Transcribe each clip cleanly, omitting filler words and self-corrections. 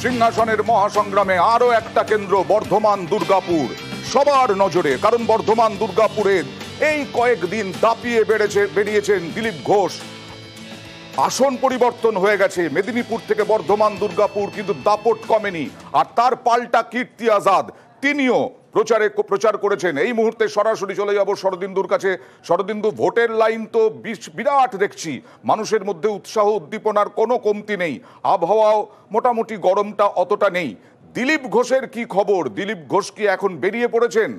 সিংহাসনের মহাসংগ্রামে আরো একটা কেন্দ্র বর্ধমান দুর্গাপুর সবার নজরে, কারণ বর্ধমান দুর্গাপুরের এই কয়েকদিন দাপিয়ে বেরিয়েছেন দিলীপ ঘোষ। আসন পরিবর্তন হয়ে গেছে মেদিনীপুর থেকে বর্ধমান দুর্গাপুর, কিন্তু দাপট কমেনি। আর তার পাল্টা কীর্তি আজাদ, তিনিও প্রচার করেছেন। এই মুহূর্তে সরাসরি চলে যাব শরদিন্দুর কাছে। শরদিন্দু, ভোটের লাইন তো বিরাট দেখছি, মানুষের মধ্যে উৎসাহ উদ্দীপনার কোনো কমতি নেই, আবহাওয়াও মোটামুটি গরমটা অতটা নেই। দিলীপ ঘোষের কি খবর? দিলীপ ঘোষ কি এখন বেরিয়ে পড়েছেন?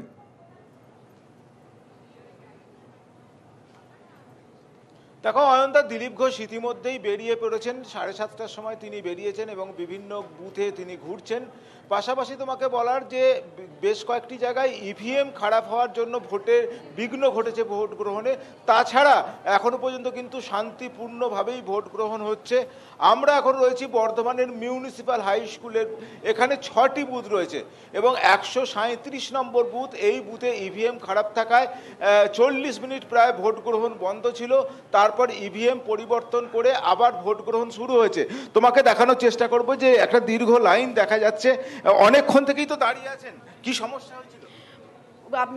দেখো অয়নদা, দিলীপ ঘোষ ইতিমধ্যেই বেরিয়ে পড়েছেন। 7:30টার সময় তিনি বেরিয়েছেন এবং বিভিন্ন বুথে তিনি ঘুরছেন। পাশাপাশি তোমাকে বলার যে বেশ কয়েকটি জায়গায় ইভিএম খারাপ হওয়ার জন্য ভোটের বিঘ্ন ঘটেছে ভোট গ্রহণে। তাছাড়া এখনো পর্যন্ত কিন্তু শান্তিপূর্ণভাবেই ভোট গ্রহণ হচ্ছে। আমরা এখন রয়েছি বর্ধমানের মিউনিসিপ্যাল হাই স্কুলের, এখানে 6টি বুথ রয়েছে এবং 137 নম্বর বুথ। এই বুথে ইভিএম খারাপ থাকায় 40 মিনিট প্রায় ভোট গ্রহণ বন্ধ ছিল। তারপর ইভিএম পরিবর্তন করে আবার ভোট গ্রহণ শুরু হয়েছে। তোমাকে দেখানোর চেষ্টা করব যে একটা দীর্ঘ লাইন দেখা যাচ্ছে, অনেকক্ষণ থেকেই তো দাঁড়িয়ে আছেন। কি সমস্যা হয়েছিল?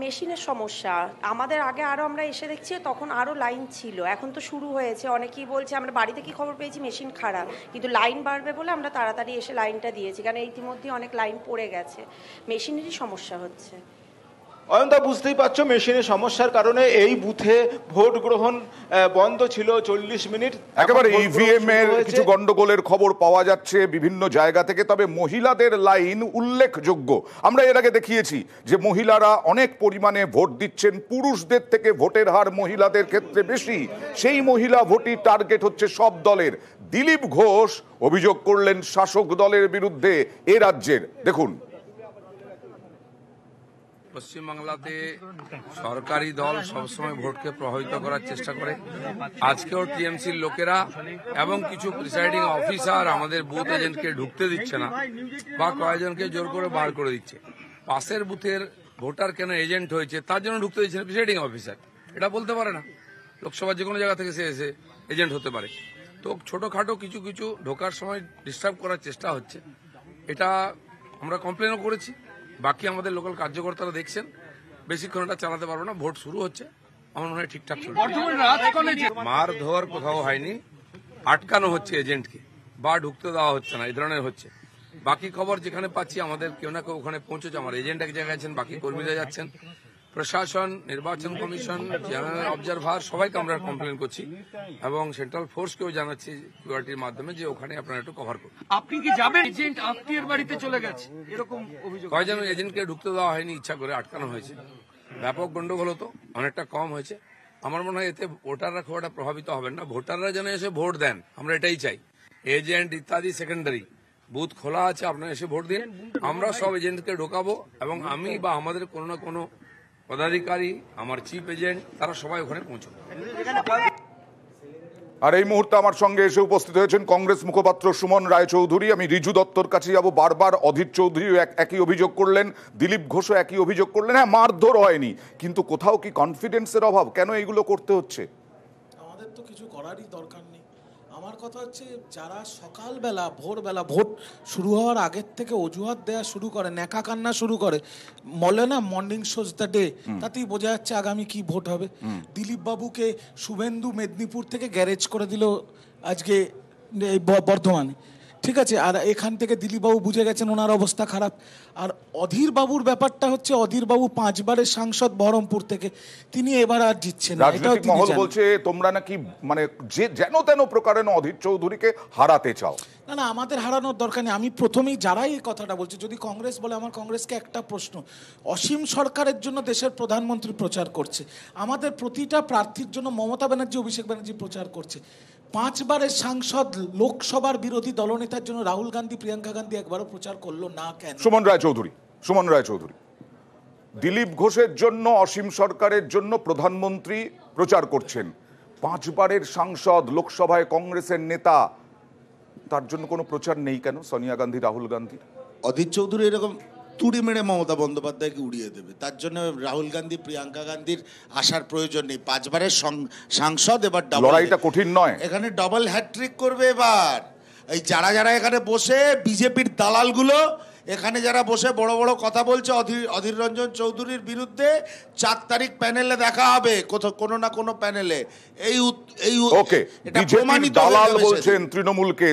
মেশিনের সমস্যা। আমাদের আগে আরও আমরা এসে দেখছি তখন আরও লাইন ছিল, এখন তো শুরু হয়েছে। অনেকেই বলছে, আমরা বাড়িতে কি খবর পেয়েছি মেশিন খারাপ, কিন্তু লাইন বাড়বে বলে আমরা তাড়াতাড়ি এসে লাইনটা দিয়েছি, কারণ ইতিমধ্যে অনেক লাইন পড়ে গেছে, মেশিনেরই সমস্যা হচ্ছে। অয়নদা, বুঝতেই পারছো মেশিনের সমস্যার কারণে এই বুথে ভোট গ্রহণ বন্ধ ছিল 40 মিনিট। একেবারে ইভিএম এর কিছু গন্ডগোলের খবর পাওয়া যাচ্ছে বিভিন্ন জায়গা থেকে, তবে মহিলাদের লাইন উল্লেখযোগ্য। আমরা এর আগে দেখিয়েছি যে মহিলারা অনেক পরিমাণে ভোট দিচ্ছেন, পুরুষদের থেকে ভোটের হার মহিলাদের ক্ষেত্রে বেশি। সেই মহিলা ভোটই টার্গেট হচ্ছে সব দলের। দিলীপ ঘোষ অভিযোগ করলেন শাসক দলের বিরুদ্ধে এ রাজ্যের। দেখুন, পশ্চিমবাংলাতে সরকারি দল সবসময় ভোটকে প্রভাবিত করার চেষ্টা করে। আজকেও টিএমসির লোকেরা এবং কিছু প্রিসাইডিং অফিসার আমাদের বুথ এজেন্টকে ঢুকতে দিচ্ছে না বা কয়েকজনকে জোর করে বার করে দিচ্ছে। পাশের বুথের ভোটার কেন এজেন্ট হয়েছে তার জন্য ঢুকতে দিচ্ছে না প্রিসাইডিং অফিসার, এটা বলতে পারে না। লোকসভার যে কোনো জায়গা থেকে সে এসে এজেন্ট হতে পারে। তো ছোটখাটো কিছু কিছু ঢোকার সময় ডিস্টার্ব করার চেষ্টা হচ্ছে, এটা আমরা কমপ্লেনও করেছি। বাকি আমাদের লোকাল কার্যকর্তারা দেখছেন, বেশিক্ষণ এটা চালাতে পারবো না, ভোট শুরু হচ্ছে, আমার মনে হয় ঠিকঠাক চলছে। মার ধোয়ার কোথাও হয়নি, আটকানো হচ্ছে এজেন্টকে বা ঢুকতে দেওয়া হচ্ছে না, এই ধরনের হচ্ছে। বাকি খবর যেখানে পাচ্ছি আমাদের কেউ না কেউ ওখানে পৌঁছেছে। আমার এজেন্ট এক জায়গায় আছেন, বাকি কর্মীরা যাচ্ছেন। প্রশাসন, নির্বাচন কমিশন, জেনারেল অবজারভার সবাইকে আমরা কমপ্লেন করছি এবং সেন্ট্রাল ফোর্সকেও জানাচ্ছি কিউআরটির মাধ্যমে যে ওখানে আপনারা একটু কভার করুন। আপনি কি যাবেন? এজেন্ট আত্মীয়ের বাড়িতে চলে গেছে এরকম অভিযোগ। কয়েকজন এজেন্টকে ঢুকতে দেওয়া হয়নি, ইচ্ছা করে আটকানো হয়েছে। ব্যাপক গন্ডগোল হতো, অনেকটা কম হয়েছে। আমার মনে হয় এতে ভোটাররা খুব একটা প্রভাবিত হবেন না। ভোটাররা যেন এসে ভোট দেন, আমরা এটাই চাই। এজেন্ট ইত্যাদি সেকেন্ডারি, বুথ খোলা আছে, আপনারা এসে ভোট দিন। আমরা সব এজেন্টকে ঢোকাবো এবং আমি বা আমাদের কোনো না কোনো পদাধিকারী, আমার চিফ এজেন্ট, তারা সবাই ওখানে পৌঁছবে। আর এই মুহূর্তে আমার সঙ্গে এসে উপস্থিত হয়েছেন কংগ্রেস মুখপাত্র সুমন রায়চৌধুরী। আমি রিজু দত্তর কাছে যাব। বারবার অধীর চৌধুরীও একই অভিযোগ করলেন, দিলীপ ঘোষও একই অভিযোগ করলেন। হ্যাঁ, মারধর হয়নি, কিন্তু কোথাও কি কনফিডেন্সের অভাব? কেন এগুলো করতে হচ্ছে? আমাদের তো কিছু করারই দরকার নেই। আমার কথা হচ্ছে, যারা সকালবেলা ভোরবেলা ভোট শুরু হওয়ার আগের থেকে অজুহাত দেওয়া শুরু করে, ন্যাকা কান্না শুরু করে, বলে না মর্নিং শোজ দ্য ডে, তাতেই বোঝা যাচ্ছে আগামী কি ভোট হবে। দিলীপ বাবুকে শুভেন্দু মেদিনীপুর থেকে গ্যারেজ করে দিল আজকে এই বর্ধমানে, ঠিক আছে। আর এখান থেকে দিলীপবাবু বুঝে গেছেন ওনার অবস্থা খারাপ। আর অধীর বাবুর ব্যাপারটা হচ্ছে, অধীর বাবু 5 বারের সাংসদ বহরমপুর থেকে, তিনি এবার আর জিতছেন না। রাজনৈতিক মহল বলছে তোমরা নাকি মানে যে যেন তেন প্রকারে অধীর চৌধুরীকে হারাতে চাও। না না, আমাদের হারানোর দরকার নেই। আমি প্রথমেই যারাই এই কথাটা বলছি, যদি কংগ্রেস বলে, আমার কংগ্রেসকে একটা প্রশ্ন, অসীম সরকারের জন্য দেশের প্রধানমন্ত্রী প্রচার করছে, আমাদের প্রতিটা প্রার্থীর জন্য মমতা ব্যানার্জি, অভিষেক ব্যানার্জি প্রচার করছে। 5 বারের সাংসদ লোকসভার বিরোধী দলনেতার জন্য রাহুল গান্ধী, প্রিয়াঙ্কা গান্ধী একবারও প্রচার করলো না কেন? সুমন রায়চৌধুরী, দিলীপ ঘোষের জন্য, অসীম সরকারের জন্য প্রধানমন্ত্রী প্রচার করছেন, 5 বারের সাংসদ, লোকসভায় কংগ্রেসের নেতা, তার জন্য কোনো প্রচার নেই কেন সোনিয়া গান্ধী, রাহুল গান্ধী? অধীর চৌধুরী এরকম তুড়ি মেরে মমতা বন্দ্যোপাধ্যায়কে উড়িয়ে দেবে, তার জন্য রাহুল গান্ধী, প্রিয়াঙ্কা গান্ধীর আসার প্রয়োজন নেই। 5 বারের সাংসদ, এবার লড়াইটা কঠিন নয়, এখানে ডবল হ্যাট্রিক করবে এবার। এই যারা যারা এখানে বসে বিজেপির দালালগুলো এখানে যারা বসে বড় বড় কথা বলছে অধীর রঞ্জন চৌধুরীর বিরুদ্ধে 4 তারিখ প্যানেলে দেখা হবে কোনো না কোনো প্যানেলে। এই ওকে, এটা বিজেপির প্রমাণিত হয়ে দালাল যাবে সেদিন। বলছেন তৃণমূলকে।